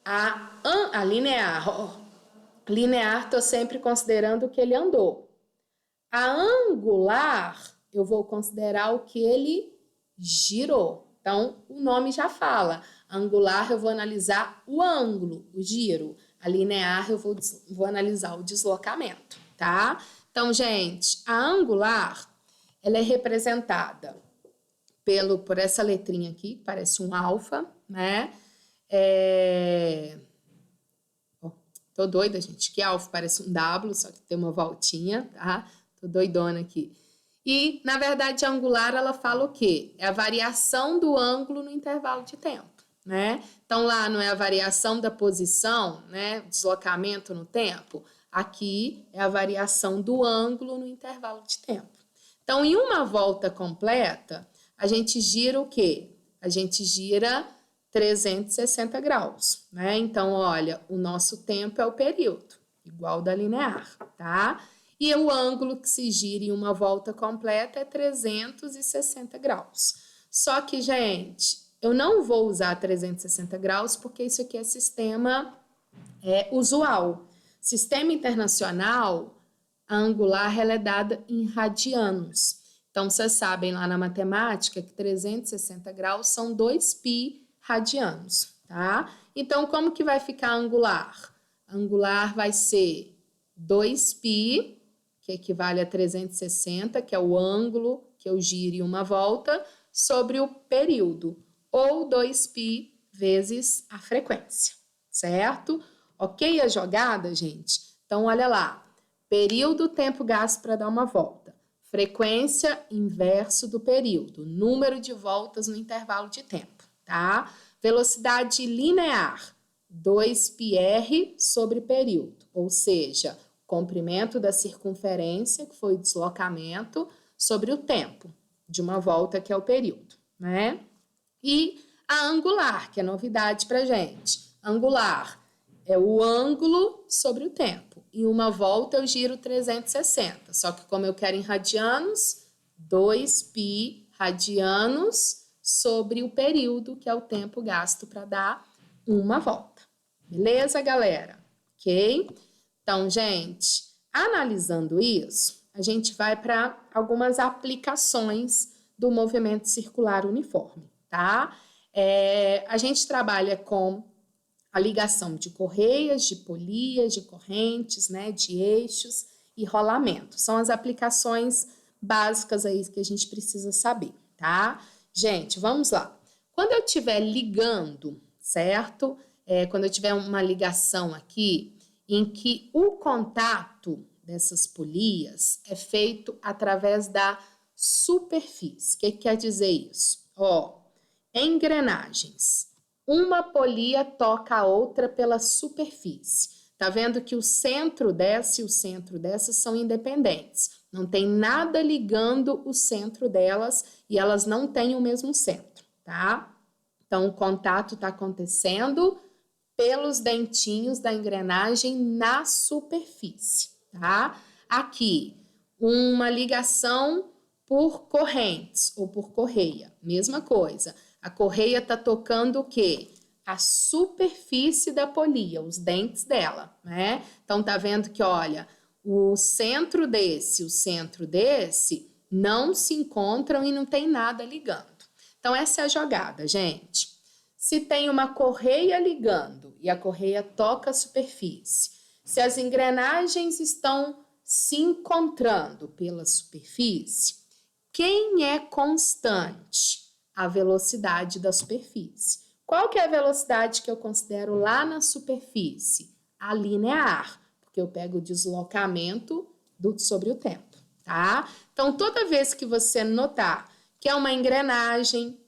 A linear, linear estou sempre considerando o que ele andou. A angular, eu vou considerar o que ele girou. Então, o nome já fala. Angular, eu vou analisar o ângulo, o giro. A linear, eu vou analisar o deslocamento, tá? Então, gente, a angular, ela é representada por essa letrinha aqui, que parece um alfa, né? Tô doida, gente, que alfa parece um W, só que tem uma voltinha, tá? Tô doidona aqui. E, na verdade, a angular, ela fala o quê? É a variação do ângulo no intervalo de tempo, né? Então, lá não é a variação da posição, né? Deslocamento no tempo. Aqui é a variação do ângulo no intervalo de tempo. Então, em uma volta completa, a gente gira o quê? A gente gira 360 graus, né? Então, olha, o nosso tempo é o período, igual da linear, tá? E o ângulo que se gira em uma volta completa é 360 graus. Só que, gente, eu não vou usar 360 graus porque isso aqui é sistema usual. Sistema internacional, a angular ela é dada em radianos. Então, vocês sabem lá na matemática que 360 graus são 2π radianos, tá? Então, como que vai ficar a angular? A angular vai ser 2π, que equivale a 360, que é o ângulo que eu giro em uma volta, sobre o período, ou 2π vezes a frequência, certo? Ok a jogada, gente? Então, olha lá. Período, tempo gasto para dar uma volta. Frequência, inverso do período. Número de voltas no intervalo de tempo, tá? Velocidade linear, 2πr sobre período, ou seja, comprimento da circunferência, que foi o deslocamento, sobre o tempo de uma volta, que é o período, né? E a angular, que é novidade para gente. Angular é o ângulo sobre o tempo. Em uma volta eu giro 360, só que como eu quero em radianos, 2π radianos sobre o período, que é o tempo gasto para dar uma volta. Beleza, galera? Ok? Então, gente, analisando isso, a gente vai para algumas aplicações do movimento circular uniforme, tá? A gente trabalha com a ligação de correias, de polias, de correntes, né, de eixos e rolamento. São as aplicações básicas aí que a gente precisa saber, tá? Gente, vamos lá. Quando eu estiver ligando, certo? Quando eu tiver uma ligação aqui, em que o contato dessas polias é feito através da superfície. O que quer dizer isso? Engrenagens. Uma polia toca a outra pela superfície. Tá vendo que o centro dessa e o centro dessas são independentes. Não tem nada ligando o centro delas e elas não têm o mesmo centro, tá? Então, o contato está acontecendo pelos dentinhos da engrenagem na superfície, tá? Aqui, uma ligação por correntes ou por correia, mesma coisa. A correia está tocando o quê? A superfície da polia, os dentes dela, né? Então, tá vendo que, olha, o centro desse não se encontram e não tem nada ligando. Então, essa é a jogada, gente. Se tem uma correia ligando e a correia toca a superfície, se as engrenagens estão se encontrando pela superfície, quem é constante? A velocidade da superfície. Qual que é a velocidade que eu considero lá na superfície? A linear, porque eu pego o deslocamento sobre o tempo, tá? Então, toda vez que você notar que é uma engrenagem,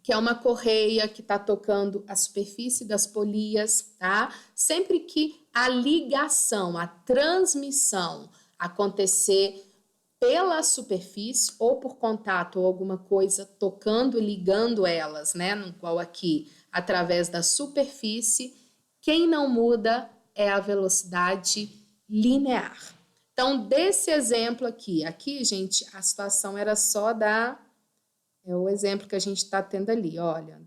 que é uma correia que está tocando a superfície das polias, tá? Sempre que a ligação, a transmissão acontecer pela superfície ou por contato ou alguma coisa tocando e ligando elas, né? Igual aqui, através da superfície, quem não muda é a velocidade linear. Então, desse exemplo aqui, gente, a situação era só o exemplo que a gente está tendo ali, olha,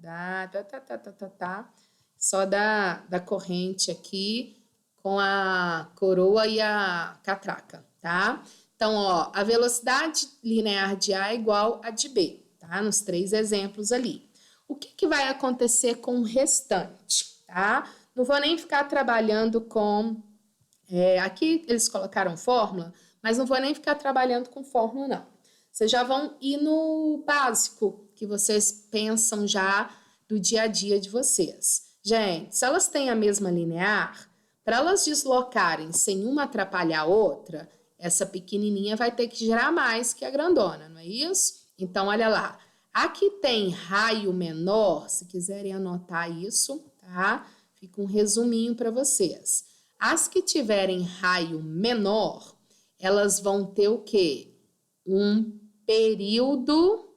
só da corrente aqui com a coroa e a catraca, tá? Então, ó, a velocidade linear de A é igual a de B, tá? Nos 3 exemplos ali. O que vai acontecer com o restante, tá? Não vou nem ficar trabalhando com... aqui eles colocaram fórmula, mas não vou nem ficar trabalhando com fórmula, não. Vocês já vão ir no básico, que vocês pensam já do dia a dia de vocês. Gente, se elas têm a mesma linear, para elas deslocarem sem uma atrapalhar a outra, essa pequenininha vai ter que girar mais que a grandona, não é isso? Então, olha lá. A que tem raio menor, se quiserem anotar isso, tá? Fica um resuminho para vocês. As que tiverem raio menor, elas vão ter o quê? Um período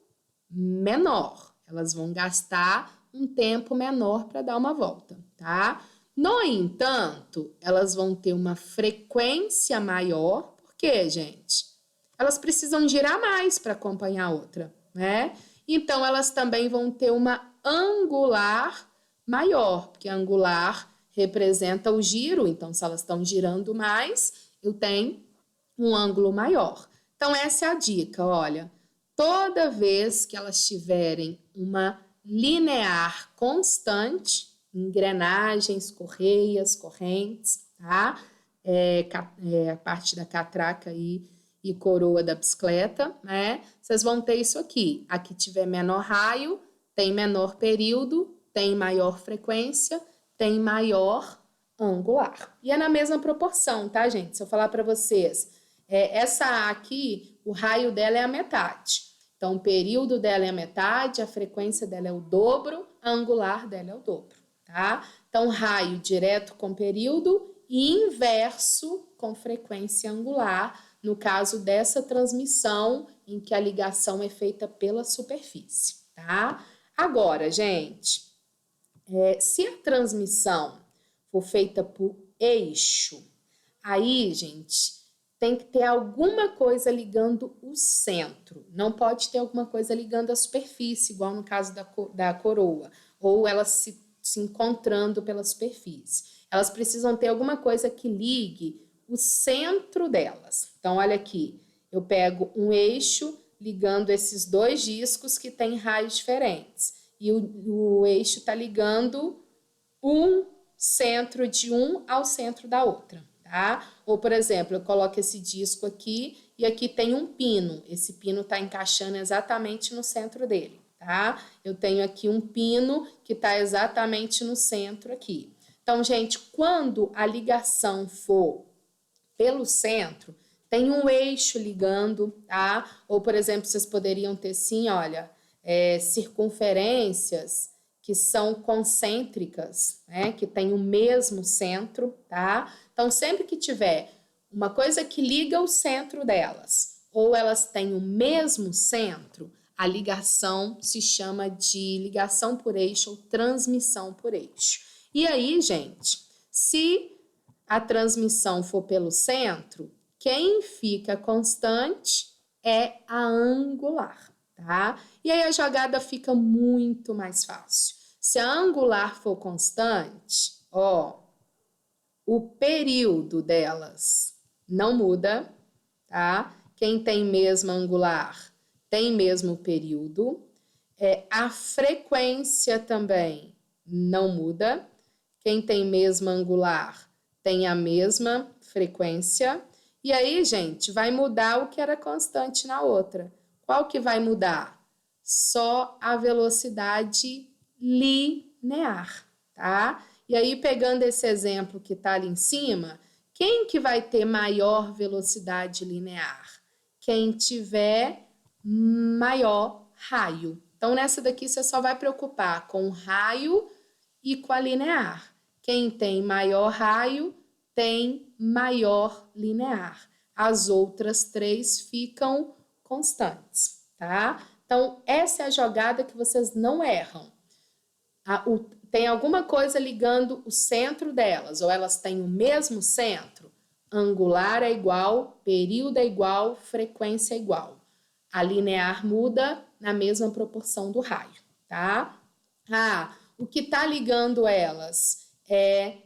menor. Elas vão gastar um tempo menor para dar uma volta, tá? No entanto, elas vão ter uma frequência maior. Por quê, gente? Elas precisam girar mais para acompanhar a outra, né? Então, elas também vão ter uma angular maior, porque a angular representa o giro. Então, se elas estão girando mais, eu tenho um ângulo maior. Então, essa é a dica, olha. Toda vez que elas tiverem uma linear constante, engrenagens, correias, correntes, tá? A parte da catraca e coroa da bicicleta, né? Vocês vão ter isso aqui. Aqui tiver menor raio, tem menor período, tem maior frequência, tem maior angular. E é na mesma proporção, tá, gente? Se eu falar para vocês, essa A aqui, o raio dela é a metade. Então, o período dela é a metade, a frequência dela é o dobro, a angular dela é o dobro, tá? Então, raio direto com período e inverso com frequência angular, no caso dessa transmissão em que a ligação é feita pela superfície, tá? Agora, gente, se a transmissão for feita por eixo, aí, gente, tem que ter alguma coisa ligando o centro. Não pode ter alguma coisa ligando a superfície, igual no caso da coroa, ou elas se encontrando pela superfície. Elas precisam ter alguma coisa que ligue o centro delas. Então, olha aqui, eu pego um eixo ligando esses 2 discos que têm raios diferentes. E o eixo está ligando um centro de um ao centro da outra, tá? Ou, por exemplo, eu coloco esse disco aqui e aqui tem um pino. Esse pino está encaixando exatamente no centro dele, tá? Eu tenho aqui um pino que está exatamente no centro aqui. Então, gente, quando a ligação for pelo centro, tem um eixo ligando, tá? Ou, por exemplo, vocês poderiam ter, sim, olha, circunferências que são concêntricas, né? Que tem o mesmo centro, tá? Então, sempre que tiver uma coisa que liga o centro delas, ou elas têm o mesmo centro, a ligação se chama de ligação por eixo ou transmissão por eixo. E aí, gente, se a transmissão for pelo centro, quem fica constante é a angular, tá? E aí a jogada fica muito mais fácil. Se a angular for constante, ó, o período delas não muda, tá? Quem tem mesma angular tem mesmo período. A frequência também não muda. Quem tem mesma angular tem a mesma frequência. E aí, gente, vai mudar o que era constante na outra. Qual que vai mudar? Só a velocidade linear, tá? E aí, pegando esse exemplo que tá ali em cima, quem que vai ter maior velocidade linear? Quem tiver maior raio. Então, nessa daqui, você só vai preocupar com o raio e com a linear. Quem tem maior raio tem maior linear. As outras 3 ficam constantes, tá? Então, essa é a jogada que vocês não erram. Tem alguma coisa ligando o centro delas, ou elas têm o mesmo centro? Angular é igual, período é igual, frequência é igual. A linear muda na mesma proporção do raio, tá? o que está ligando elas é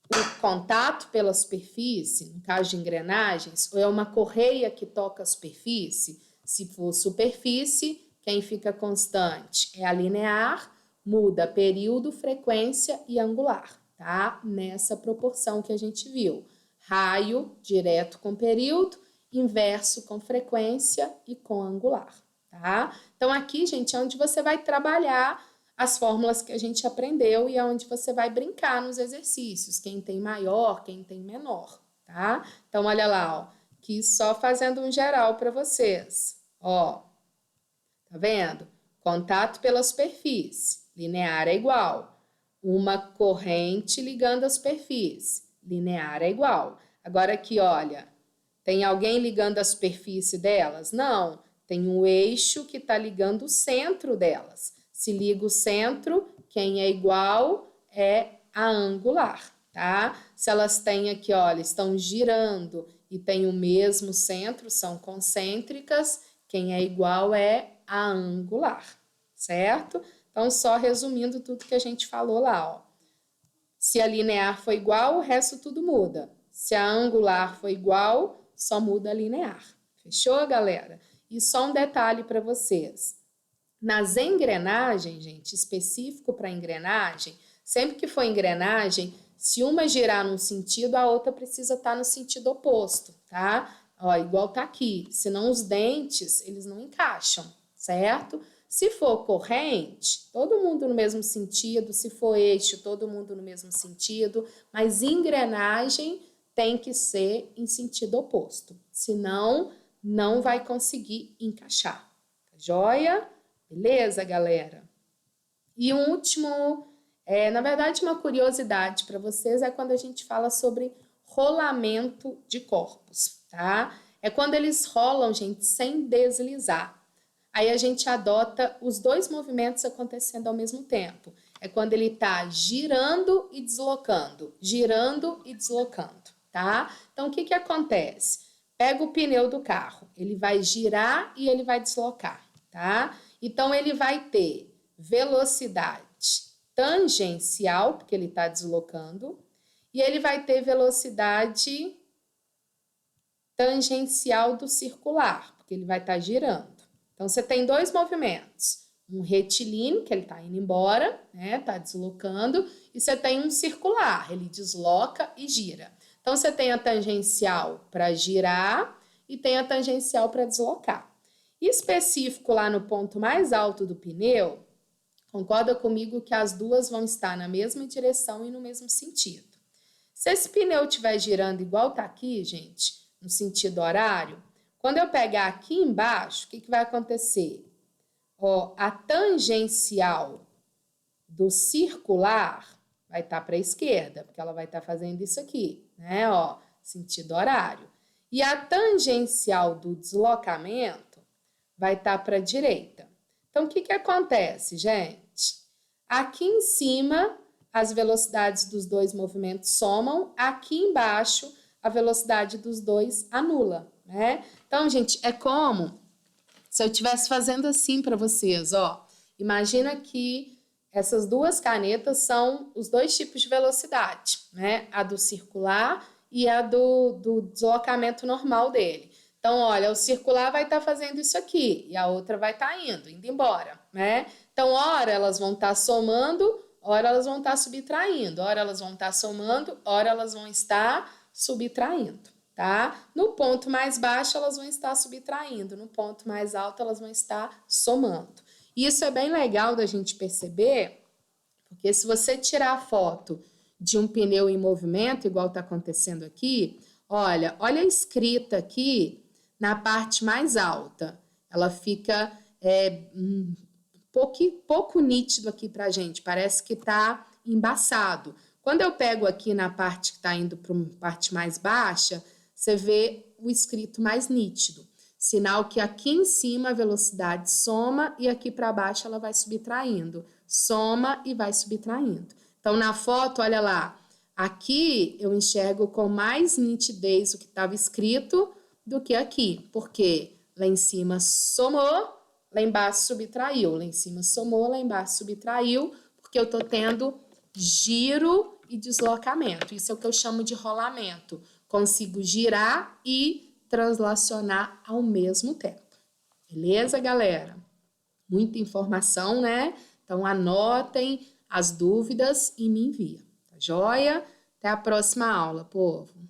o contato pela superfície, no caso de engrenagens, ou é uma correia que toca a superfície? Se for superfície, quem fica constante é a linear, muda período, frequência e angular, tá? Nessa proporção que a gente viu. Raio, direto com período, inverso com frequência e com angular, tá? Então, aqui, gente, é onde você vai trabalhar as fórmulas que a gente aprendeu e é onde você vai brincar nos exercícios, quem tem maior, quem tem menor, tá? Então, olha lá, ó, aqui só fazendo um geral para vocês, ó, tá vendo? Contato pela superfície, linear é igual. Uma corrente ligando a superfície, linear é igual. Agora aqui, olha, tem alguém ligando a superfície delas? Não, tem um eixo que está ligando o centro delas. Se liga o centro, quem é igual é a angular, tá? Se elas têm aqui, olha, estão girando e têm o mesmo centro, são concêntricas, quem é igual é a angular, certo? Então, só resumindo tudo que a gente falou lá, ó. Se a linear for igual, o resto tudo muda. Se a angular for igual, só muda a linear. Fechou, galera? E só um detalhe para vocês. Nas engrenagens, gente, específico para engrenagem, sempre que for engrenagem, se uma girar num sentido, a outra precisa estar no sentido oposto, tá? Ó, igual tá aqui, senão os dentes, eles não encaixam, certo? Se for corrente, todo mundo no mesmo sentido, se for eixo, todo mundo no mesmo sentido, mas engrenagem tem que ser em sentido oposto, senão não vai conseguir encaixar, tá joia? Beleza, galera? E um último, na verdade, uma curiosidade para vocês é quando a gente fala sobre rolamento de corpos, tá? É quando eles rolam, gente, sem deslizar. Aí a gente adota os dois movimentos acontecendo ao mesmo tempo. É quando ele está girando e deslocando, tá? Então, o que acontece? Pega o pneu do carro, ele vai girar e ele vai deslocar, tá? Então, ele vai ter velocidade tangencial, porque ele está deslocando, e ele vai ter velocidade tangencial do circular, porque ele vai estar girando. Então, você tem dois movimentos, um retilíneo, que ele está indo embora, né, está deslocando, e você tem um circular, ele desloca e gira. Então, você tem a tangencial para girar e tem a tangencial para deslocar. Específico lá no ponto mais alto do pneu, concorda comigo que as duas vão estar na mesma direção e no mesmo sentido. Se esse pneu estiver girando igual está aqui, gente, no sentido horário, quando eu pegar aqui embaixo, o que vai acontecer? Ó, a tangencial do circular vai estar para a esquerda, porque ela vai estar fazendo isso aqui, né? Ó, sentido horário. E a tangencial do deslocamento vai estar para a direita. Então, o que acontece, gente? Aqui em cima, as velocidades dos dois movimentos somam, aqui embaixo, a velocidade dos dois anula, né? Então, gente, é como se eu estivesse fazendo assim para vocês, ó. Imagina que essas duas canetas são os dois tipos de velocidade, né? A do circular e a do deslocamento normal dele. Então, olha, o circular vai estar fazendo isso aqui e a outra vai estar indo embora, né? Então, ora elas vão estar somando, ora elas vão estar subtraindo, ora elas vão estar somando, ora elas vão estar subtraindo, tá? No ponto mais baixo elas vão estar subtraindo, no ponto mais alto elas vão estar somando. Isso é bem legal da gente perceber, porque se você tirar a foto de um pneu em movimento, igual está acontecendo aqui, olha a escrita aqui na parte mais alta. Ela fica pouco nítido aqui para a gente, parece que está embaçado. Quando eu pego aqui na parte que está indo para uma parte mais baixa, você vê o escrito mais nítido. Sinal que aqui em cima a velocidade soma e aqui para baixo ela vai subtraindo. Soma e vai subtraindo. Então, na foto, olha lá, aqui eu enxergo com mais nitidez o que estava escrito do que aqui. Porque lá em cima somou, lá embaixo subtraiu. Lá em cima somou, lá embaixo subtraiu. Por porque eu tô tendo giro e deslocamento. Isso é o que eu chamo de rolamento. Consigo girar e translacionar ao mesmo tempo. Beleza, galera? Muita informação, né? Então, anotem as dúvidas e me envia. Tá joia? Até a próxima aula, povo!